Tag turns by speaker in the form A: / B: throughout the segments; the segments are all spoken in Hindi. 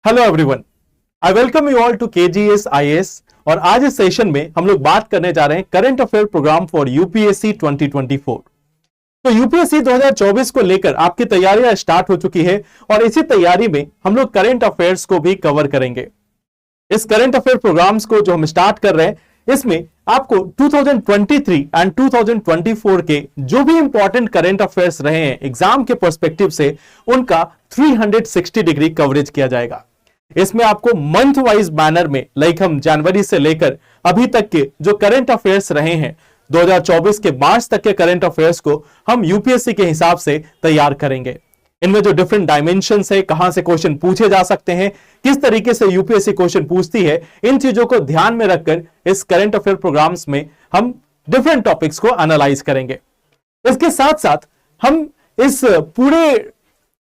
A: Hello everyone, I welcome you all to KGS IAS. और आज इस सेशन में हम लोग बात करने जा रहे हैं current affair program for UPSC 2024। तो यूपीएससी 2024 को लेकर आपकी तैयारियां स्टार्ट हो चुकी है और इसी तैयारी में हम लोग करंट अफेयर्स को भी कवर करेंगे। इस करंट अफेयर प्रोग्राम्स को जो हम स्टार्ट कर रहे हैं, इसमें आपको 2023 एंड 2024 के जो भी इंपॉर्टेंट करंट अफेयर्स रहे हैं एग्जाम के पर्सपेक्टिव से, उनका 360 डिग्री कवरेज किया जाएगा। इसमें आपको मंथ वाइज बैनर में, लाइक हम जनवरी से लेकर अभी तक के जो करंट अफेयर्स रहे हैं 2024 के मार्च तक के करंट अफेयर्स को हम यूपीएससी के हिसाब से तैयार करेंगे। इनमें जो डिफरेंट डायमेंशंस है, कहां से क्वेश्चन पूछे जा सकते हैं, किस तरीके से यूपीएससी क्वेश्चन पूछती है, इन चीजों को ध्यान में रखकर इस करंट अफेयर प्रोग्राम्स में हम डिफरेंट टॉपिक्स को एनालाइज करेंगे। इसके साथ साथ हम इस पूरे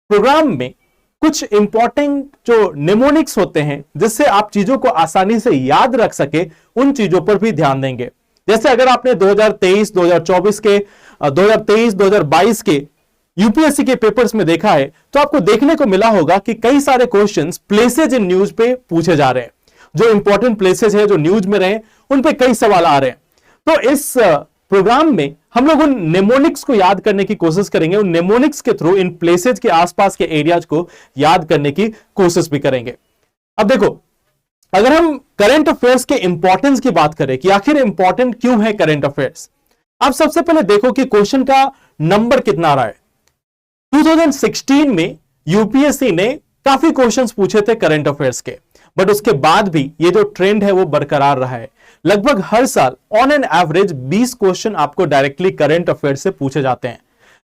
A: प्रोग्राम में कुछ इंपॉर्टेंट जो निमोनिक्स होते हैं, जिससे आप चीजों को आसानी से याद रख सके, उन चीजों पर भी ध्यान देंगे। जैसे अगर आपने 2023, 2024 के 2023, 2022 के यूपीएससी के पेपर्स में देखा है, तो आपको देखने को मिला होगा कि कई सारे क्वेश्चंस प्लेसेज इन न्यूज पे पूछे जा रहे हैं। जो इंपॉर्टेंट प्लेसेज है, जो न्यूज में रहे, उन पे कई सवाल आ रहे हैं। तो इस प्रोग्राम में हम लोग उन नेमोनिक्स को याद करने की कोशिश करेंगे। उन नेमोनिक्स के थ्रू इन प्लेसेज के आसपास के एरियाज को याद करने की कोशिश भी करेंगे। अब देखो, अगर हम करंट अफेयर्स के इंपॉर्टेंस की बात करें कि आखिर इंपॉर्टेंट क्यों है करंट अफेयर्स, आप सबसे पहले देखो कि क्वेश्चन का नंबर कितना आ रहा है। 2016 में यूपीएससी ने काफी क्वेश्चंस पूछे थे करंट अफेयर्स के, बट उसके बाद भी ये जो ट्रेंड है वो बरकरार रहा है। लगभग हर साल ऑन एन एवरेज 20 क्वेश्चन आपको डायरेक्टली करंट अफेयर से पूछे जाते हैं,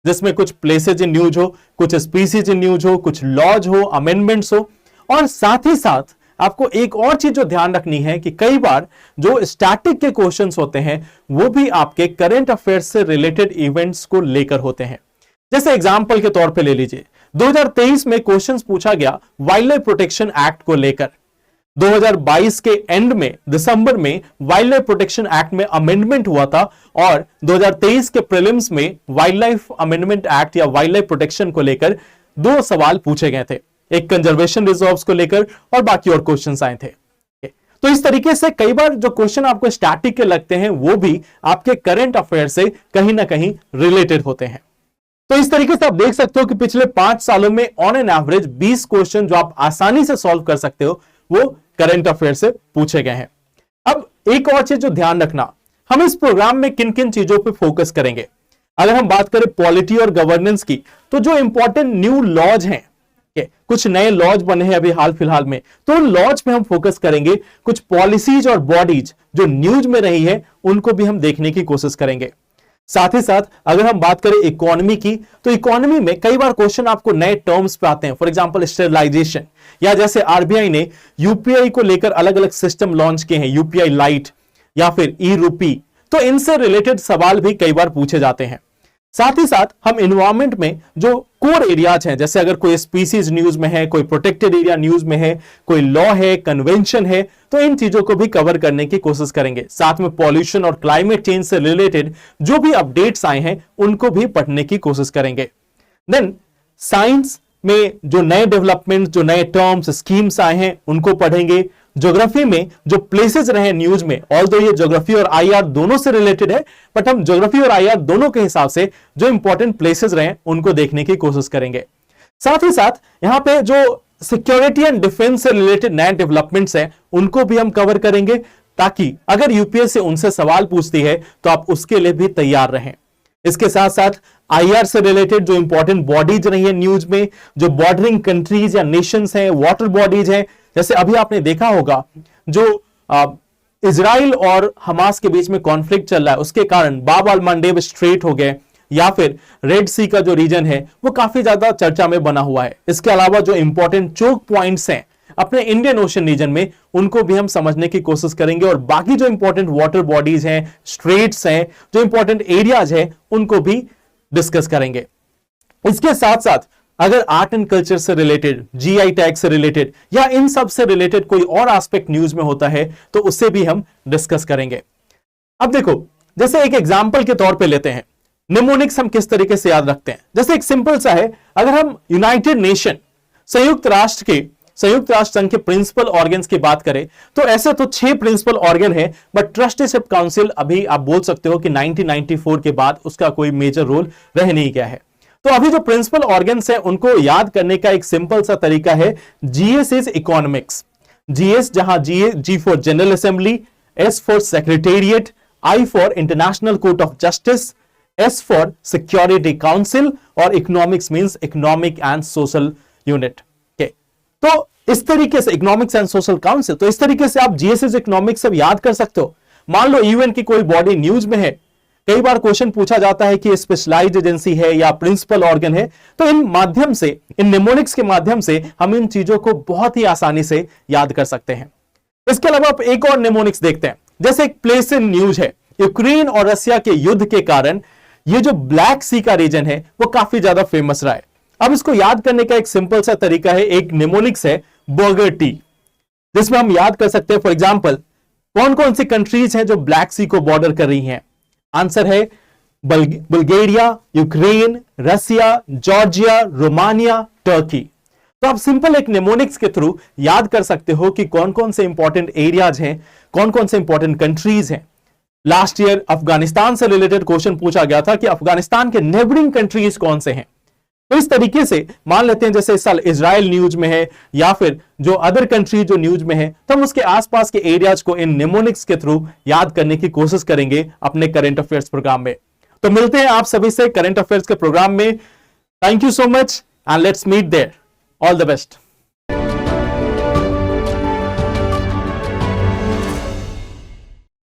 A: जिसमें कुछ प्लेसेज इन न्यूज हो, कुछ स्पीसीज इन न्यूज हो, कुछ लॉज हो, अमेंडमेंट्स हो। और साथ ही साथ आपको एक और चीज जो ध्यान रखनी है कि कई बार जो स्टैटिक के क्वेश्चंस होते हैं वो भी आपके करंट अफेयर्स से रिलेटेड इवेंट्स को लेकर होते हैं। जैसे एग्जाम्पल के तौर पे ले लीजिए, 2023 में क्वेश्चंस पूछा गया वाइल्ड लाइफ प्रोटेक्शन एक्ट को लेकर। 2022 के एंड में, दिसंबर में वाइल्ड लाइफ प्रोटेक्शन एक्ट में अमेंडमेंट हुआ था और 2023 के प्रीलिम्स में वाइल्ड लाइफ अमेंडमेंट एक्ट या वाइल्ड लाइफ प्रोटेक्शन को लेकर 2 सवाल पूछे गए थे, एक कंजर्वेशन रिजर्व्स को लेकर और बाकी और क्वेश्चंस आए थे। तो इस तरीके से कई बार जो क्वेश्चन आपको स्टैटिक के लगते हैं वो भी आपके करंट अफेयर से कहीं ना कहीं रिलेटेड होते हैं। तो इस तरीके से आप देख सकते हो कि पिछले 5 सालों में ऑन एन एवरेज 20 क्वेश्चन जो आप आसानी से सॉल्व कर सकते हो वो करंट अफेयर से पूछे गए हैं। अब एक और चीज जो ध्यान रखना, हम इस प्रोग्राम में किन किन चीजों पे फोकस करेंगे। अगर हम बात करें पॉलिटी और गवर्नेंस की, तो जो इंपॉर्टेंट न्यू लॉज हैं, कुछ नए लॉज बने हैं अभी हाल फिलहाल में, तो उन लॉज पे हम फोकस करेंगे। कुछ पॉलिसीज और बॉडीज जो न्यूज में रही है उनको भी हम देखने की कोशिश करेंगे। साथ ही साथ अगर हम बात करें इकोनॉमी की, तो इकोनॉमी में कई बार क्वेश्चन आपको नए टर्म्स पे आते हैं। फॉर एग्जांपल स्टेबलाइजेशन, या जैसे आरबीआई ने यूपीआई को लेकर अलग अलग सिस्टम लॉन्च किए हैं, यूपीआई लाइट या फिर ई रूपी, तो इनसे रिलेटेड सवाल भी कई बार पूछे जाते हैं। साथ ही साथ हम एनवायरमेंट में जो कोर एरियाज हैं, जैसे अगर कोई स्पीसीज न्यूज में है, कोई प्रोटेक्टेड एरिया न्यूज में है, कोई लॉ है, कन्वेंशन है, तो इन चीजों को भी कवर करने की कोशिश करेंगे। साथ में पॉल्यूशन और क्लाइमेट चेंज से रिलेटेड जो भी अपडेट्स आए हैं उनको भी पढ़ने की कोशिश करेंगे। देन साइंस में जो नए डेवलपमेंट, जो नए टर्म्स, स्कीम्स आए हैं उनको पढ़ेंगे। ज्योग्राफी में जो प्लेसेस रहे न्यूज में, ऑल्दो ये ज्योग्राफी और आईआर दोनों से रिलेटेड है, बट हम ज्योग्राफी और आईआर दोनों के हिसाब से जो इंपॉर्टेंट प्लेसेस रहे उनको देखने की कोशिश करेंगे। साथ ही साथ यहां पे जो सिक्योरिटी एंड डिफेंस से रिलेटेड नए डेवलपमेंट्स हैं उनको भी हम कवर करेंगे, ताकि अगर यूपीएससी उनसे सवाल पूछती है तो आप उसके लिए भी तैयार रहें। इसके साथ साथ आईआर से रिलेटेड जो इंपॉर्टेंट बॉडीज रही है न्यूज में, जो बॉर्डरिंग कंट्रीज या नेशंस हैं, वाटर बॉडीज हैं, जैसे अभी आपने देखा होगा जो इजराइल और हमास के बीच में कॉन्फ्लिक्ट चल रहा है, उसके कारण बाब अल मंडेब स्ट्रेट हो गए, या फिर रेड सी का जो रीजन है वो काफी ज्यादा चर्चा में बना हुआ है। इसके अलावा जो इंपॉर्टेंट चोक पॉइंट्स हैं अपने इंडियन ओशन रीजन में, उनको भी हम समझने की कोशिश करेंगे। और बाकी जो इंपॉर्टेंट वाटर बॉडीज हैं, स्ट्रेट्स हैं, जो इंपॉर्टेंट एरियाज हैं, उनको भी डिस्कस करेंगे। इसके साथ साथ अगर आर्ट एंड कल्चर से रिलेटेड, जीआई टैग से रिलेटेड या इन सब से रिलेटेड कोई और एस्पेक्ट न्यूज में होता है तो उससे भी हम डिस्कस करेंगे। अब देखो, जैसे एक एग्जांपल के तौर पे लेते हैं, निमोनिक्स हम किस तरीके से याद रखते हैं। जैसे एक सिंपल सा है, अगर हम यूनाइटेड नेशन, संयुक्त राष्ट्र के संयुक्त राष्ट्र संघ के प्रिंसिपल ऑर्गन्स की बात करें तो ऐसे तो 6 प्रिंसिपल ऑर्गन है, बट ट्रस्टीशिप काउंसिल अभी आप बोल सकते हो कि 1994 के बाद उसका कोई मेजर रोल रह नहीं गया है। तो अभी जो प्रिंसिपल ऑर्गन्स है उनको याद करने का एक सिंपल सा तरीका है, जीएस इज इकोनॉमिक्स। जीएस जहां G for general assembly, S for secretariat, I for international court of justice, S for security council और economics means economic and social unit. तो इस तरीके से इकोनॉमिक्स एंड सोशल काउंसिल, तो इस तरीके से आप जीएसएस इकोनॉमिक्स सब याद कर सकते हो। मान लो यूएन की कोई बॉडी न्यूज में है, कई बार क्वेश्चन पूछा जाता है कि स्पेशलाइज्ड एजेंसी है या प्रिंसिपल ऑर्गन है, तो इन माध्यम से, इन निमोनिक्स के माध्यम से हम इन चीजों को बहुत ही आसानी से याद कर सकते हैं। इसके अलावा आप एक और निमोनिक्स देखते हैं, जैसे एक प्लेस इन न्यूज है, यूक्रेन और रशिया के युद्ध के कारण ये जो ब्लैक सी का रीजन है वो काफी ज्यादा फेमस रहा है। अब इसको याद करने का एक सिंपल सा तरीका है, एक निमोनिक्स है बर्गर टी, जिसमें हम याद कर सकते हैं फॉर एग्जांपल कौन कौन सी कंट्रीज हैं जो ब्लैक सी को बॉर्डर कर रही हैं। आंसर है Bulgaria, Ukraine, Russia, Georgia, Romania, Turkey. तो आप सिंपल एक निमोनिक्स के थ्रू याद कर सकते हो कि कौन कौन से इंपॉर्टेंट एरियाज हैं, कौन कौन से इंपॉर्टेंट कंट्रीज हैं। लास्ट ईयर अफगानिस्तान से रिलेटेड क्वेश्चन पूछा गया था कि अफगानिस्तान के नेबरिंग कंट्रीज कौन से हैं। तो इस तरीके से मान लेते हैं जैसे इस साल इजराइल न्यूज में है या फिर जो अदर कंट्री जो न्यूज में है, तो हम उसके आसपास के एरियाज को इन निमोनिक्स के थ्रू याद करने की कोशिश करेंगे अपने करंट अफेयर्स प्रोग्राम में। तो मिलते हैं आप सभी से करंट अफेयर्स के प्रोग्राम में। Thank you so much and let's meet there. All the best.